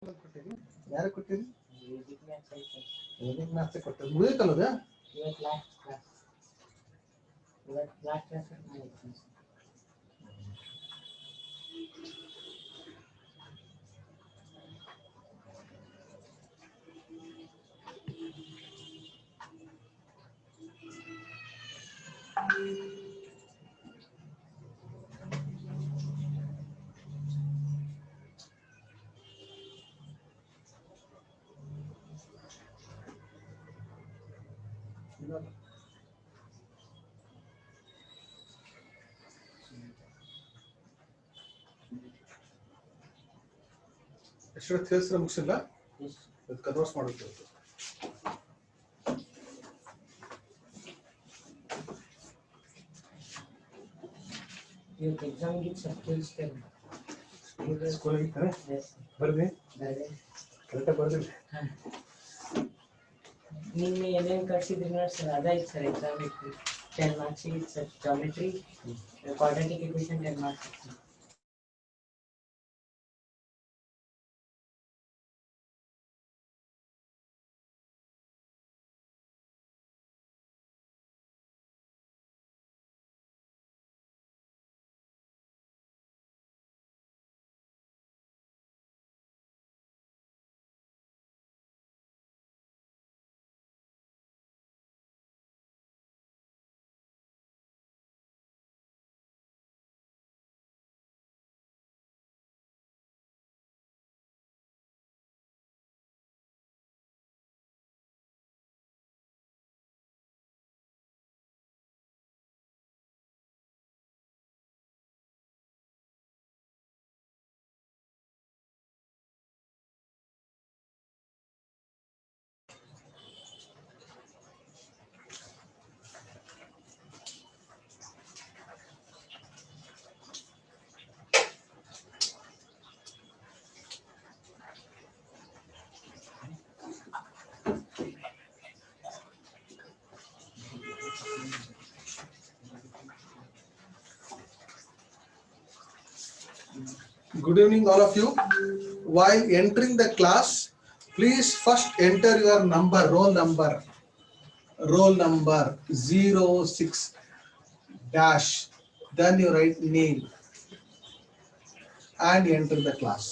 ಯಾರು ಕೊಟ್ಟಿರಿ? Vedic maths ಕೊಟ್ಟಿರಿ. ಮುಗಿತಲ್ಲ ಅದು? ಇವತ್ತು ಲಾಸ್ಟ್ ಕ್ಲಾಸ್. ಎಷ್ಟು ತಿಳಿಸಿದ್ರೆ ಮುಗಿಸಿಲ್ಲ, ಕನ್ವರ್ಸ್ ಮಾಡುತ್ತೆ. ಇವತ್ತು ಎಕ್ಸಾಮ್ಗೆ ಕೇಳಿಸ್ತೇನೆ. ಸ್ಕೂಲ್ ಹೋಗಿರ್ತಾರೆ ಬರ್ರಿ ಕರೆಕ್ಟಾಗಿ ಬರ್ದಿರಿ. ನಿನ್ನೆ ಏನೇನು ಕಳಿಸಿದ್ರಿ ನೋಡಿ ಸರ್, ಅದಾಯ್ತು ಸರ್ ಎಕ್ಸಾಮ್ ಇತ್ತು. 10 ಮಾರ್ಕ್ಸ್ ಇತ್ತು sir. Geometry quadratic equation 10 marks ಇತ್ತು. Good evening, all of you. While entering the class, please first enter your number, roll number 06 dash. Then you write name and enter the class.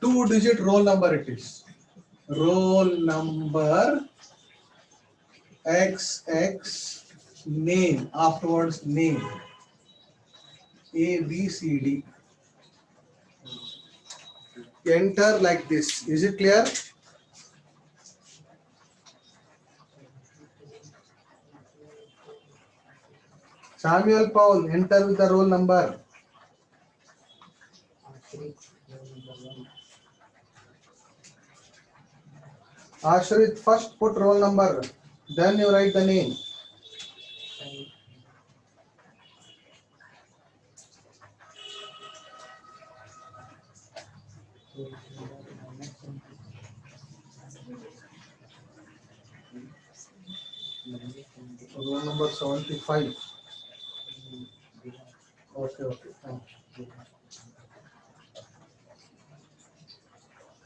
2-digit roll number it is. Roll number XX name, afterwards name. ABCD. Enter like this. Is it clear? Samuel Paul, enter with the roll number. Ashrit, first put roll number, then you write the name. Roll number 75. Okay.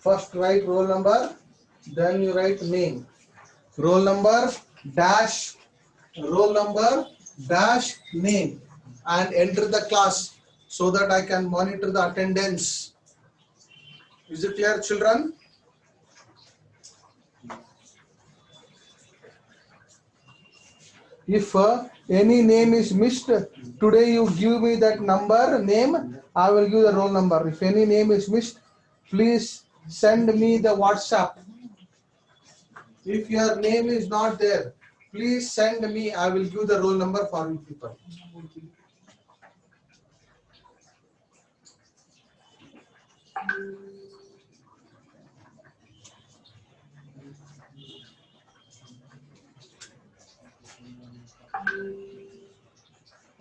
First write roll number, then you write name. Roll number dash name and enter the class so that I can monitor the attendance. Is it clear, children? If any name is missed, today you give me that number, name, I will give the roll number. If any name is missed, please send me the WhatsApp. If your name is not there, please send me, I will give the roll number for you people.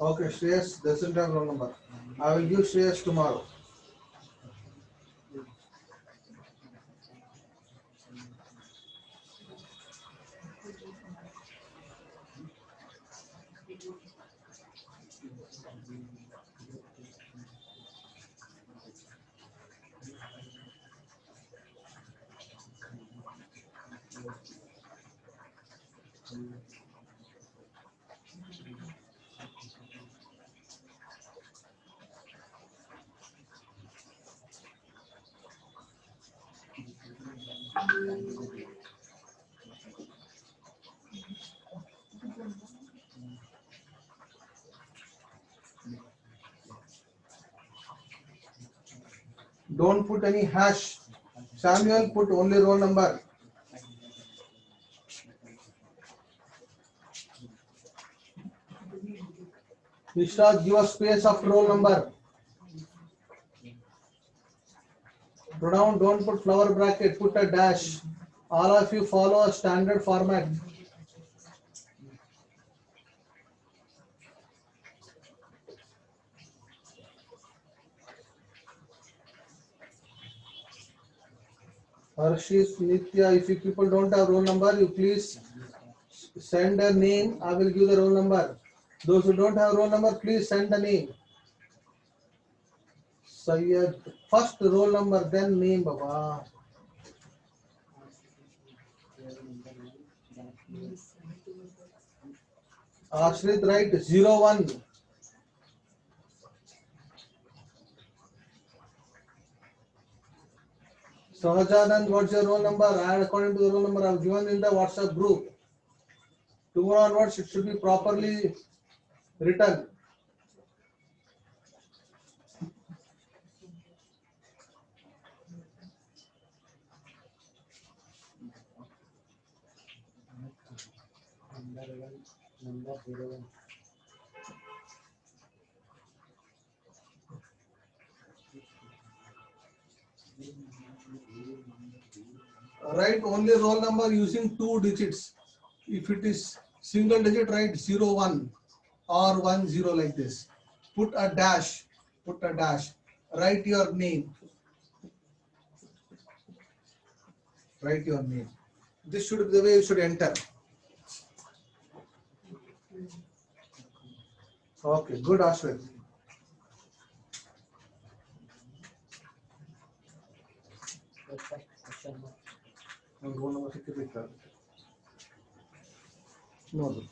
Okay, Shreyas doesn't have roll number. I will give Shreyas tomorrow. Don't put any hash. Samuel, put only roll number. Ishraj, give a space after roll number. Pronoun, don't put flower bracket, put a dash. All of you follow a standard format. Harshit, Nitya, if you people don't have roll number, you please send a name. I will give the roll number. Those who don't have roll number, please send the name. Sayyid, first roll number, then name, Baba. Ashrit, right, 01. Sahajanand, what's your roll number? Add according to the roll number I have given in the WhatsApp group. Tomorrow onwards, it should be properly written. Number 01. Write only roll number using 2 digits. If it is single digit, write 01 or 10 like this. Put a dash. Put a dash. Write your name. Write your name. This should be the way you should enter. Okay, good, Ashwin. Roll number 53. No.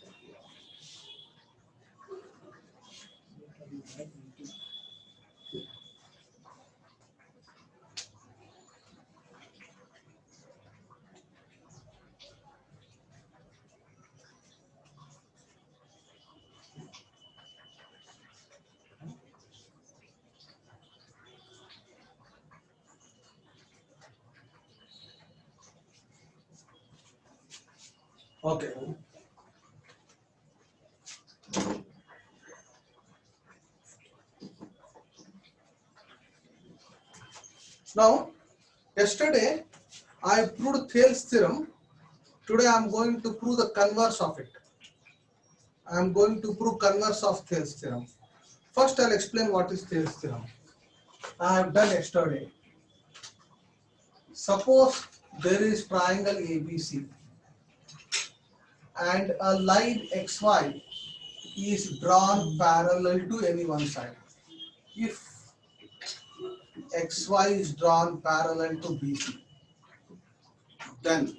Okay. Now, yesterday I proved Thales theorem. Today I am going to prove the converse of it. I am going to prove converse of Thales theorem. First, I'll explain what is Thales theorem. I have done yesterday. Suppose there is triangle ABC and a line XY is drawn parallel to any one side. If XY is drawn parallel to BC, then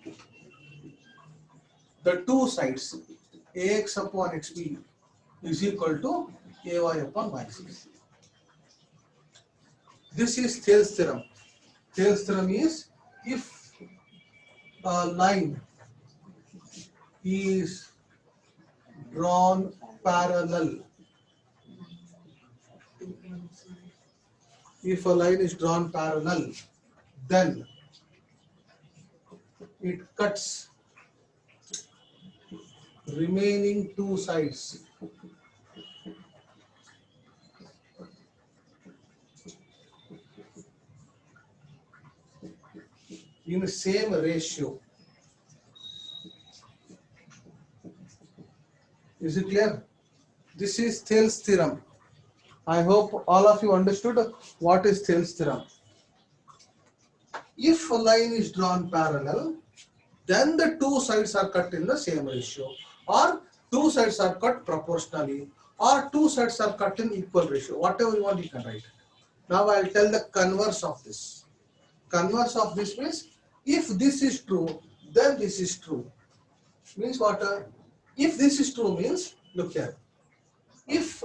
the two sides AX upon XB is equal to AY upon YC. This is Thales theorem. Thales theorem is if a line is drawn parallel, if a line is drawn parallel, then it cuts remaining two sides in the same ratio. Is it clear? This is Thales theorem. I hope all of you understood what is Thales theorem. If a line is drawn parallel, then the two sides are cut in the same ratio, or two sides are cut proportionally, or two sides are cut in equal ratio. Whatever you want, you can write. Now I'll tell the converse of this. Converse of this means if this is true, then this is true. Means what? If this is true means, look here. If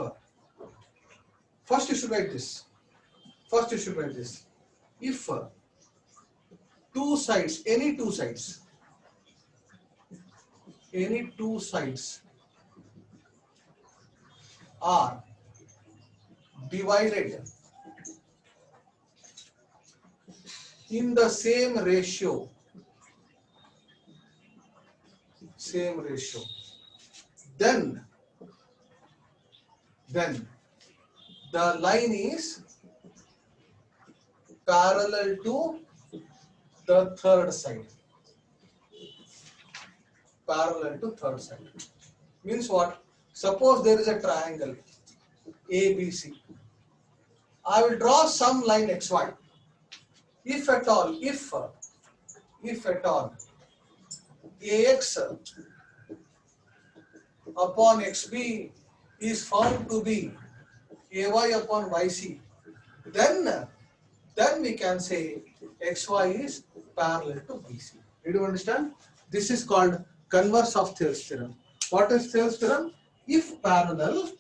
first you should write this. First you should write this. If two sides, any two sides are divided in the same ratio, then the line is parallel to the third side. Means what? Suppose there is a triangle ABC. I will draw some line XY. If at all AX upon XB is found to be AY upon YC, then we can say XY is parallel to BC. Did you understand? This is called converse of Thales theorem. What is Thales theorem? If parallel,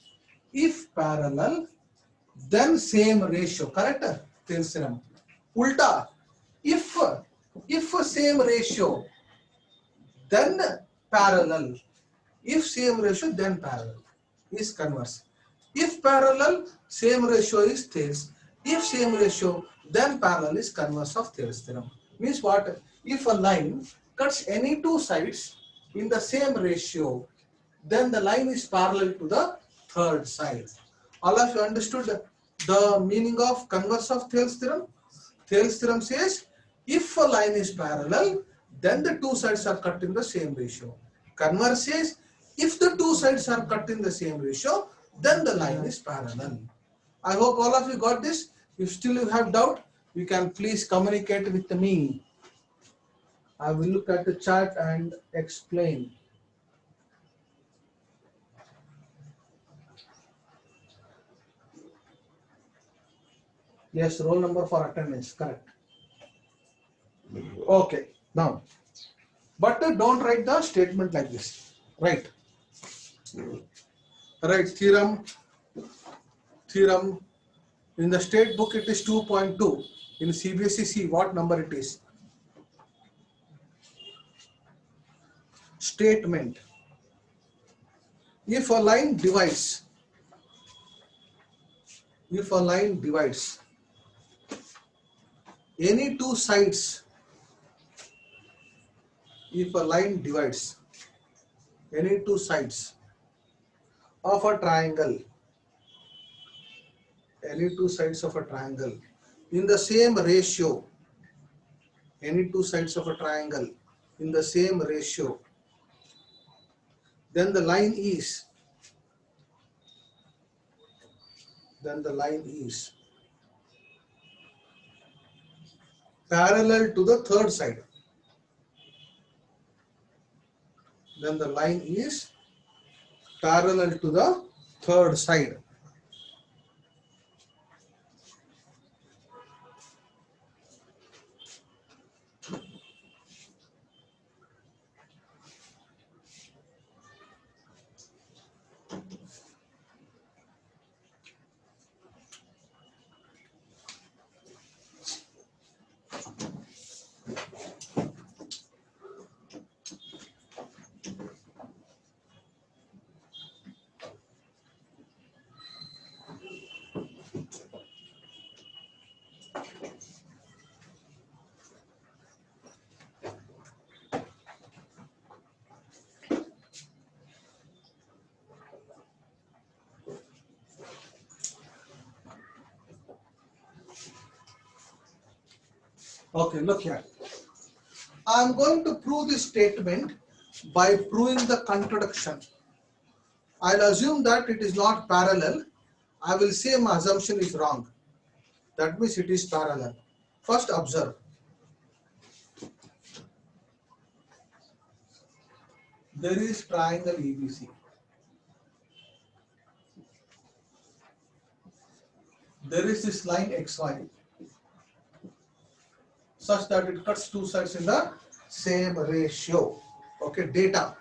then same ratio. Correct? Thales theorem. Ulta, if same ratio, then parallel. If same ratio, then parallel is converse. If parallel, same ratio is Thales. If same ratio, then parallel is converse of Thales theorem. Means what? If a line cuts any two sides in the same ratio, then the line is parallel to the third side. All of you understood the meaning of converse of Thales theorem? Thales theorem says if a line is parallel, then the two sides are cut in the same ratio. Converse says if the two sides are cut in the same ratio, then the line is parallel. I hope all of you got this. If still you have doubt, you can please communicate with me. I will look at the chart and explain. Yes, roll number for attendance, correct. Okay, now, but don't write the statement like this. Right. Right, theorem. In the state book it is 2.2. In CBSE, see what number it is. Statement. If a line divides, any two sides, if a line divides any two sides of a triangle, in the same ratio, then the line is parallel to the third side. Okay, look here. I am going to prove this statement by proving the contradiction. I'll assume that it is not parallel. I will say my assumption is wrong. That means it is parallel. First observe. There is triangle ABC. There is this line XY such that it cuts two sides in the same ratio. Okay, data.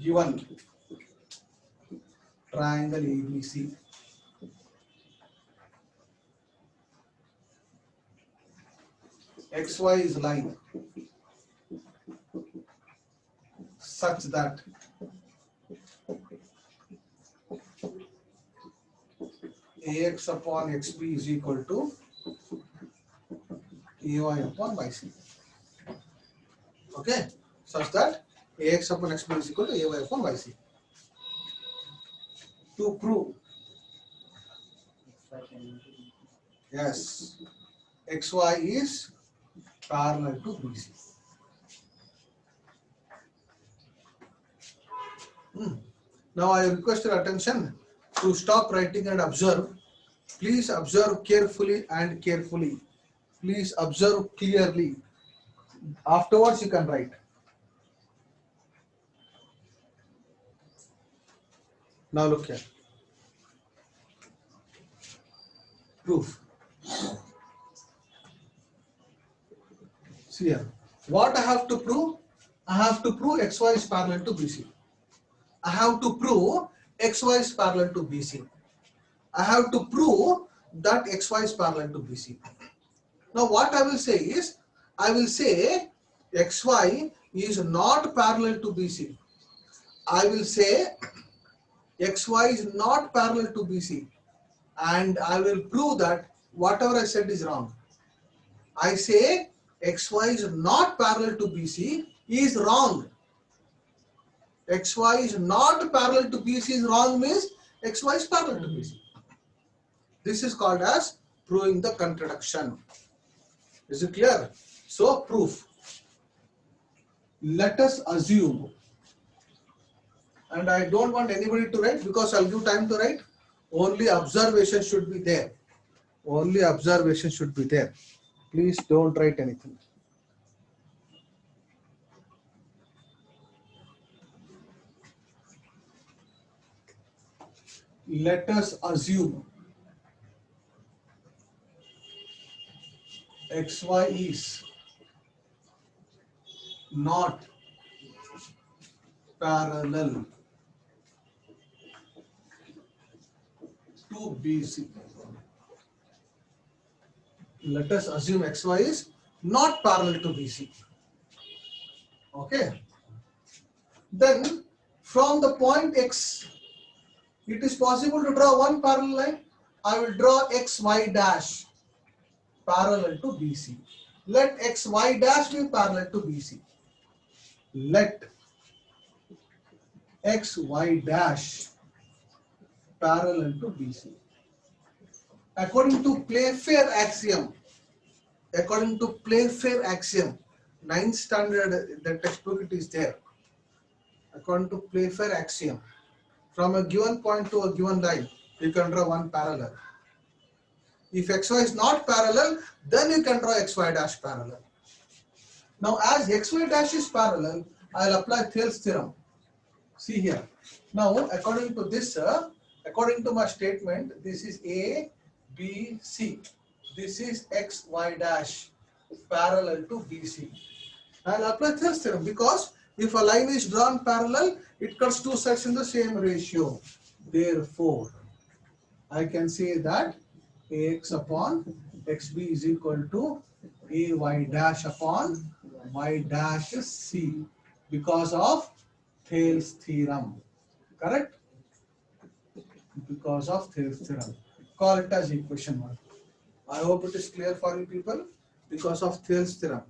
Given triangle ABC. xy is line such that ax upon xb is equal to ay upon yc. Okay, such that ax upon xb is equal to ay upon yc. To prove, yes, xy is parallel to bc. Now I request your attention to stop writing and observe. Please observe carefully and carefully. Please observe clearly. Afterwards you can write. Now look here. Proof. See here. What I have to prove? I have to prove xy is parallel to bc. I have to prove xy is parallel to bc. I have to prove that xy is parallel to bc. Now what I will say is, I will say xy is not parallel to bc. I will say xy is not parallel to bc, and I will prove that whatever I said is wrong. I say xy is not parallel to bc is wrong. xy is not parallel to bc is wrong means xy is parallel to bc. This is called as proving the contradiction. Is it clear? So proof. Let us assume, and I don't want anybody to write because I'll give time to write. Only observation should be there. Only observation should be there. Please don't write anything. Let us assume xy is not parallel to BC. Let us assume xy is not parallel to BC. Okay. Then from the point x, it is possible to draw one parallel line. I will draw xy dash parallel to BC. Let xy dash be parallel to BC. Let xy dash parallel to BC. According to Playfair axiom, 9th standard, the textbook, it is there. According to Playfair axiom, from a given point to a given line, you can draw one parallel. If xy is not parallel, then you can draw xy dash parallel. Now, as xy dash is parallel, I will apply Thales theorem. See here. Now, according to this, according to my statement, this is A, B, C. This is xy dash parallel to BC. I will apply Thales theorem because if a line is drawn parallel, it cuts two sides in the same ratio. Therefore, I can say that ax upon xb is equal to ay dash upon y dash c because of Thales theorem. Correct? Because of Thales theorem. Call it as equation 1. I hope it is clear for you people. Because of Thales theorem,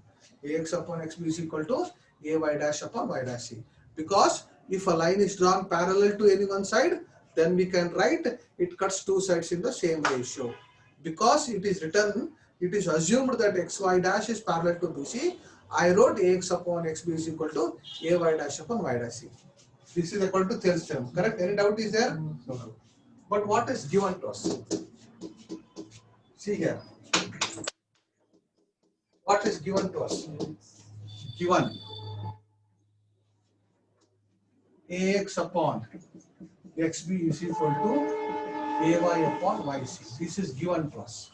ax upon xb is equal to ay dash upon y dash c. Because if a line is drawn parallel to any one side, then we can write it cuts two sides in the same ratio. Because it is written, it is assumed that xy dash is parallel to bc, I wrote ax upon xb is equal to ay dash upon y dash c. This is equal to Thales theorem. Correct? Any doubt is there? No. But what is given to us? See here. What is given to us? Given ax upon xb is equal to ay upon yc. This is given to us.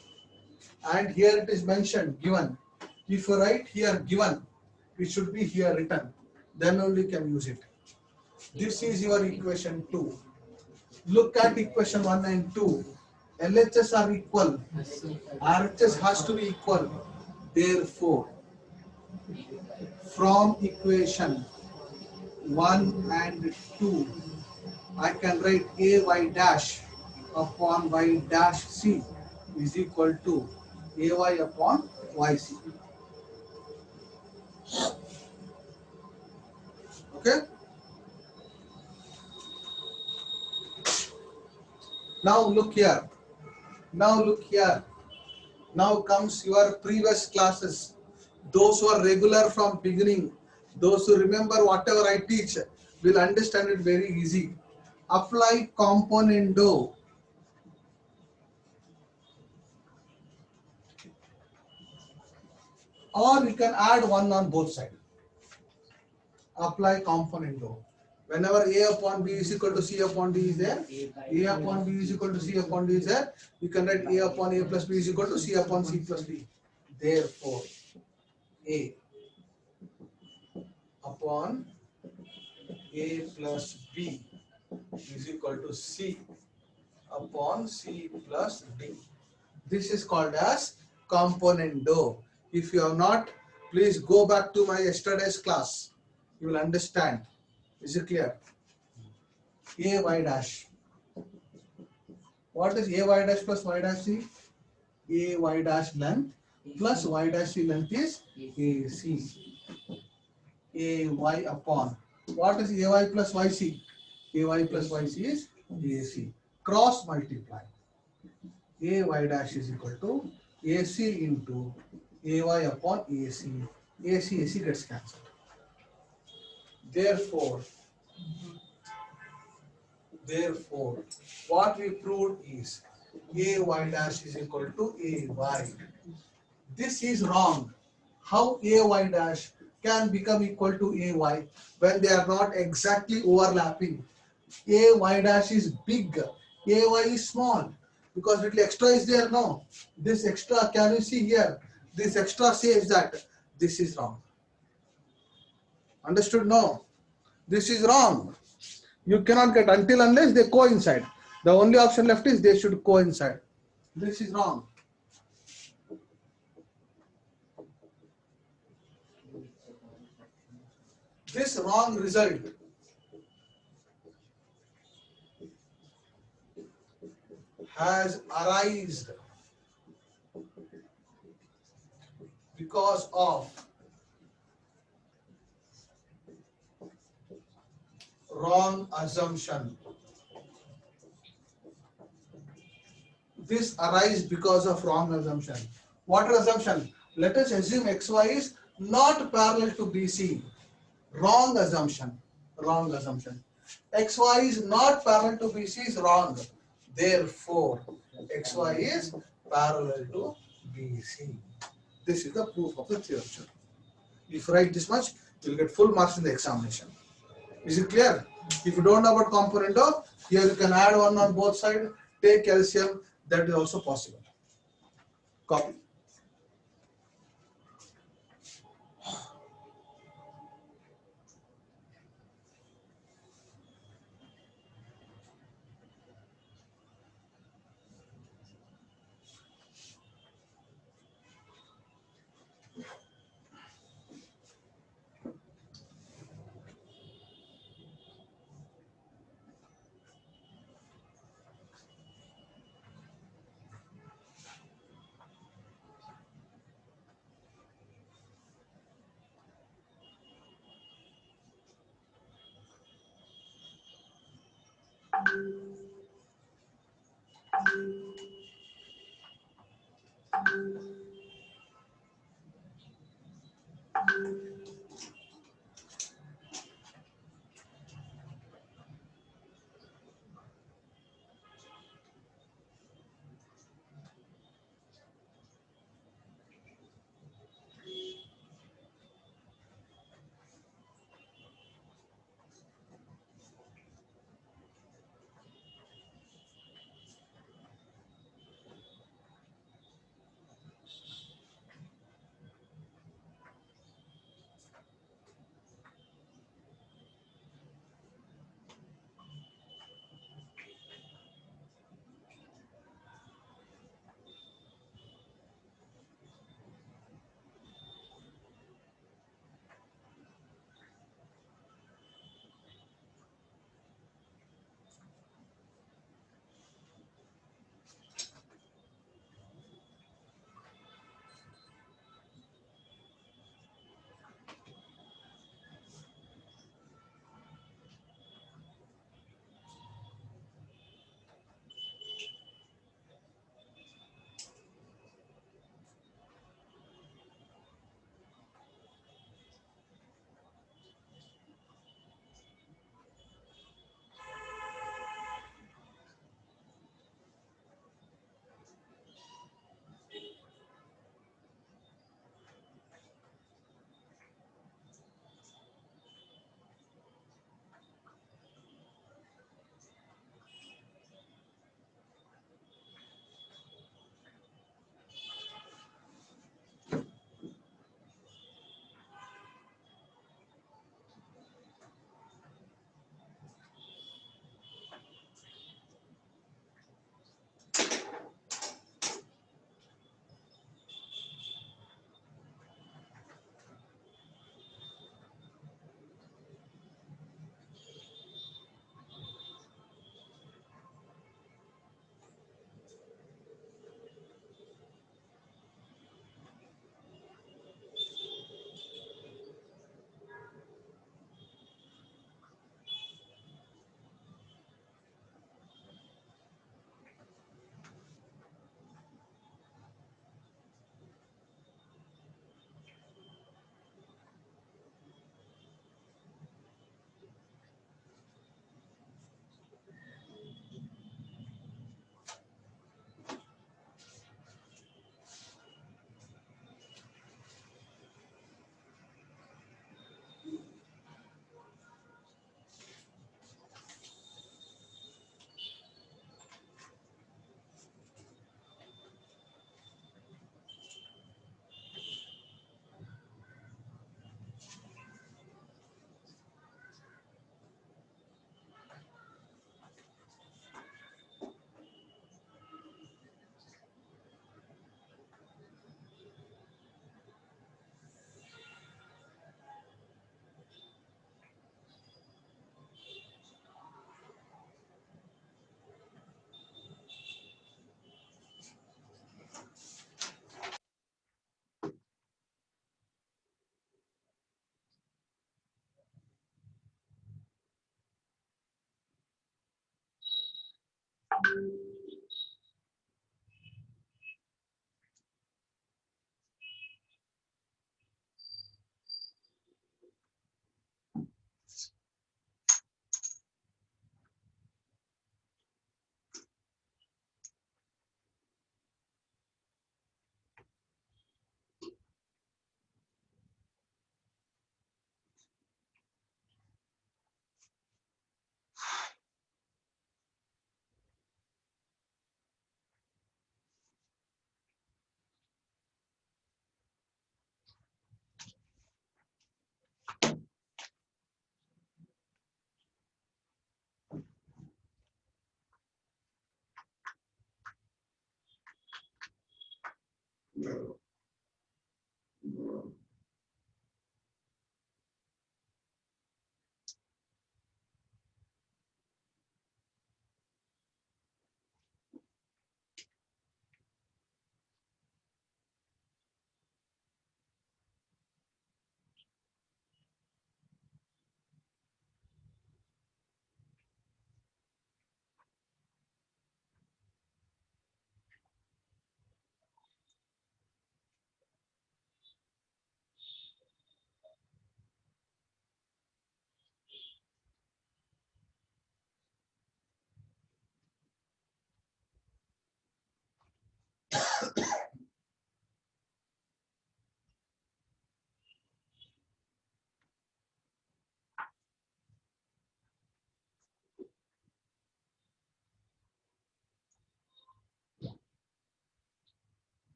And here it is mentioned given. If you write here given, it should be here written. Then only you can use it. This is your equation 2. Look at equation 1 and 2. LHS are equal. RHS has to be equal. Therefore, from equation 1 and 2, I can write ay dash upon y dash c is equal to ay upon yc. Okay? Now look here. Now look here. Now comes your previous classes. Those who are regular from beginning, those who remember whatever I teach, will understand it very easy. Apply componendo. Or you can add one on both sides. Apply componendo. Whenever a upon b is equal to c upon d is there, a upon b is equal to c upon d is there, you can write a upon a plus b is equal to c upon c plus d. Therefore, a upon a plus b is equal to c upon c plus d. This is called as componendo. If you have not, please go back to my yesterday's class. You will understand. Is it clear? A y dash. What is a y dash plus y dash c? A y dash length plus y dash c length is AC. A y upon. What is a y plus yc? A y plus yc is AC. Cross multiply. A y dash is equal to AC into AY upon AC. AC gets cancelled. Therefore, what we proved is AY dash is equal to AY. This is wrong. How AY dash can become equal to AY when they are not exactly overlapping? AY dash is big, AY is small because little extra is there. No, this extra, can you see here? This extra says that this is wrong. Understood? No, this is wrong. You cannot get until unless they coincide. The only option left is they should coincide. This is wrong. This wrong result has arisen because of wrong assumption. This arises because of wrong assumption. What assumption? Let us assume xy is not parallel to BC. Wrong assumption. Wrong assumption. XY is not parallel to BC is wrong. Therefore, XY is parallel to BC. This is the proof of the theorem. If you write this much, you will get full marks in the examination. Is it clear? If you don't know about componendo, here you can add one on both sides, take LCM, that is also possible. Copy.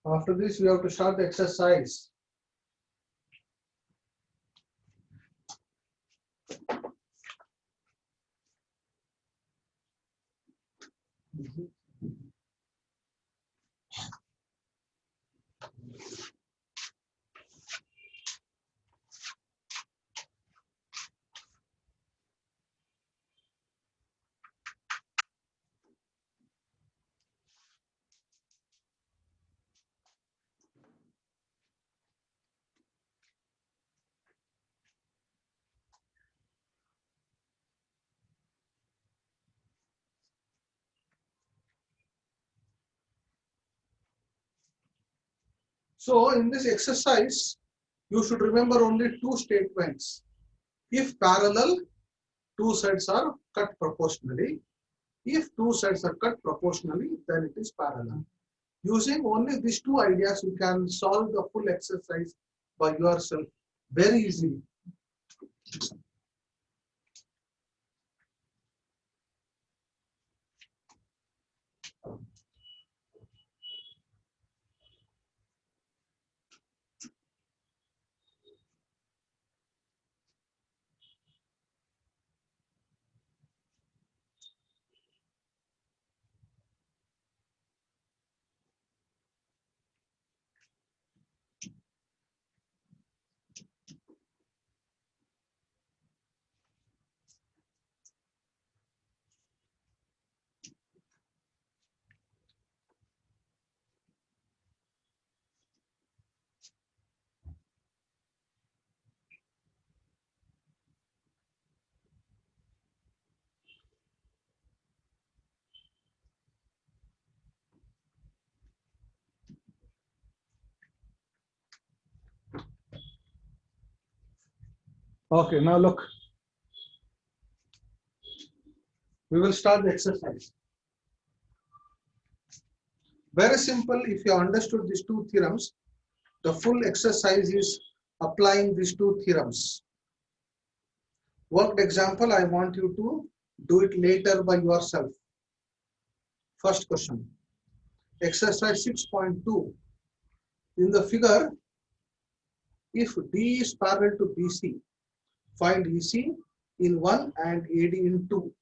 After this, we have to start the exercise. So in this exercise, you should remember only two statements. If parallel, two sides are cut proportionally. If two sides are cut proportionally, then it is parallel. Using only these two ideas, you can solve the full exercise by yourself very easily. Okay, now look. We will start the exercise. Very simple. If you understood these two theorems, the full exercise is applying these two theorems. Worked example, I want you to do it later by yourself. First question. Exercise 6.2. In the figure, if D is parallel to BC, find EC in 1 and AD in 2.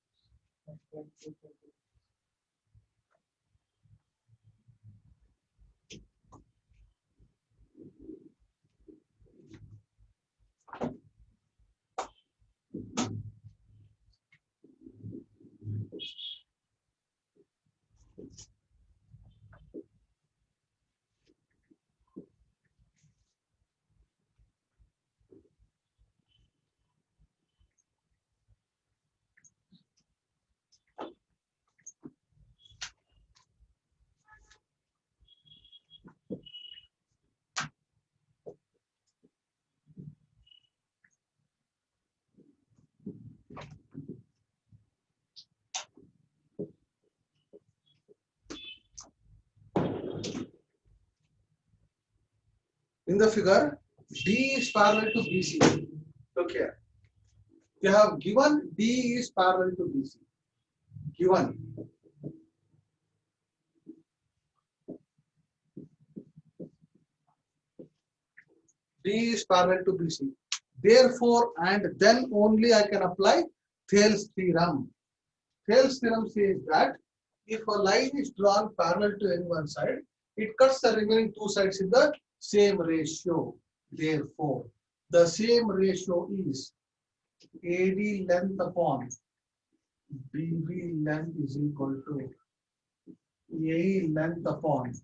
In the figure, D is parallel to BC. Look here. They have given D is parallel to BC. Given. D is parallel to BC. Therefore, and then only I can apply Thales theorem. Thales theorem says that if a line is drawn parallel to any one side, it cuts the remaining two sides in the same ratio. Therefore, the same ratio is AD length upon BB length is equal to AE length upon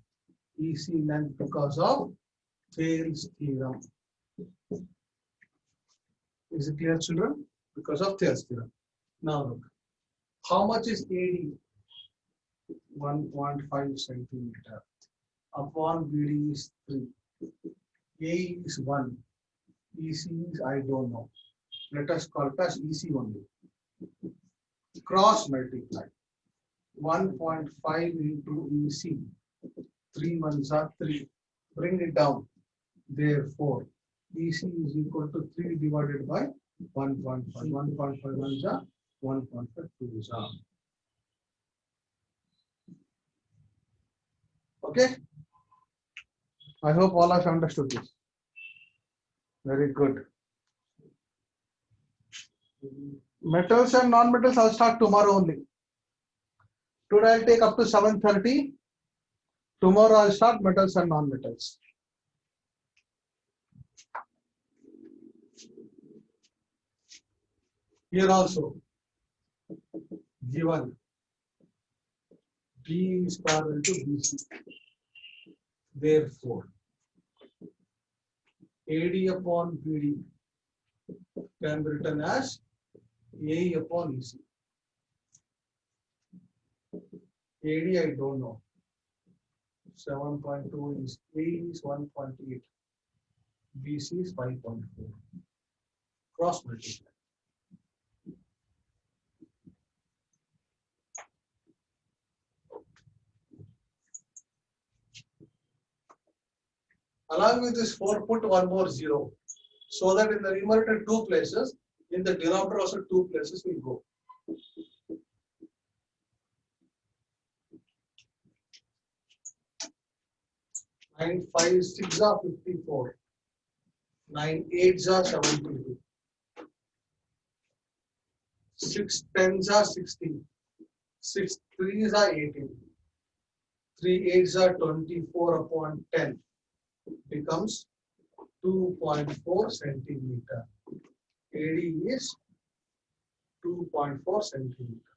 EC length because of Thales theorem. Is it clear, children? Because of Thales theorem. Now look, how much is AD? 1.5 centimeter upon BD is 3. AE is 1. EC is I don't know. Let us call it as EC only. Cross multiply. 1.5 into EC. 3 ones are 3. Bring it down. Therefore, EC is equal to 3 divided by 1.5. 1.5 ones are 1.5 twos are. Okay? I hope all have understood this. Very good. Metals and non-metals I'll start tomorrow only. Today I'll take up to 7:30. Tomorrow I'll start metals and non-metals. Here also, given D is parallel to BC. Therefore, AD upon BD can be written as AE upon EC. AD I don't know. 7.2 is AE is 1.8. BC is 5.4. Cross multiply. Along with this 4, put one more 0. So that in the numerator 2 places, in the denominator also 2 places will go. 9 5 6 are 54. 9 8 are 72. 6 10s are 16. 6 3s are 18. 3 8s are 24 upon 10. Becomes 2.4 centimeter. AD is 2.4 centimeter.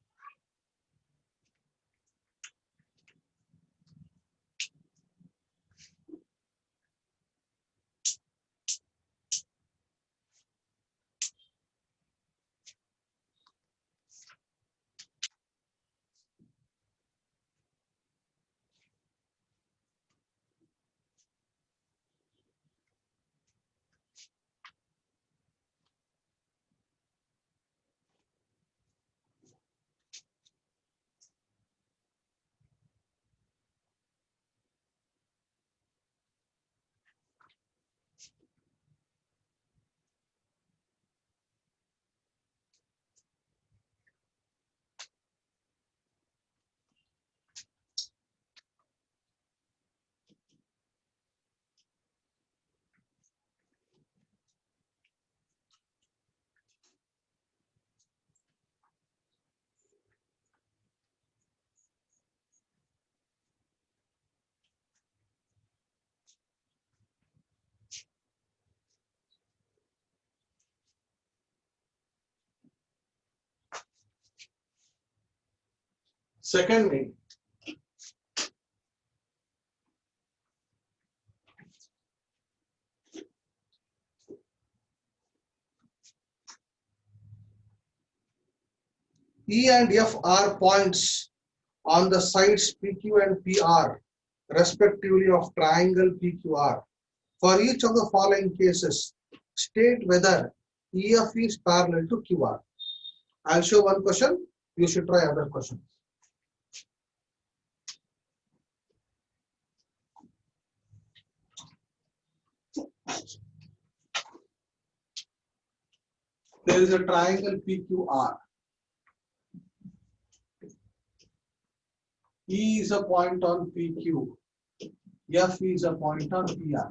Second name. E and F are points on the sides PQ and PR, respectively of triangle PQR. For each of the following cases, state whether EF is parallel to QR. I'll show one question. You should try other questions. There is a triangle PQR. E is a point on PQ. F is a point on PR.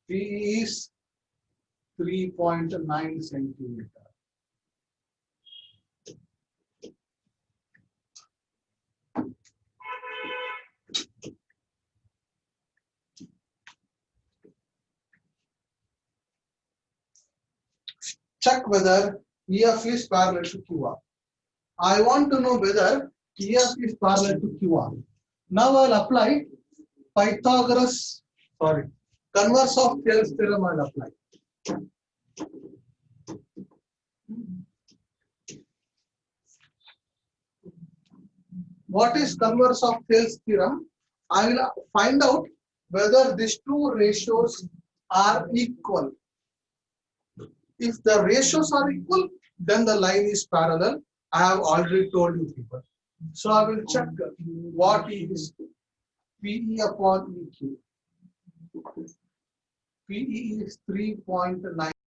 P is 3.9 centimeter. Check whether EF is parallel to QR. I want to know whether EF is parallel to QR. Now I'll apply converse of Thales theorem. I'll apply. What is converse of Thales theorem? I will find out whether these two ratios are equal. If the ratios are equal, then the line is parallel. I have already told you people. So I will check what is PE upon EQ. PE is 3.9.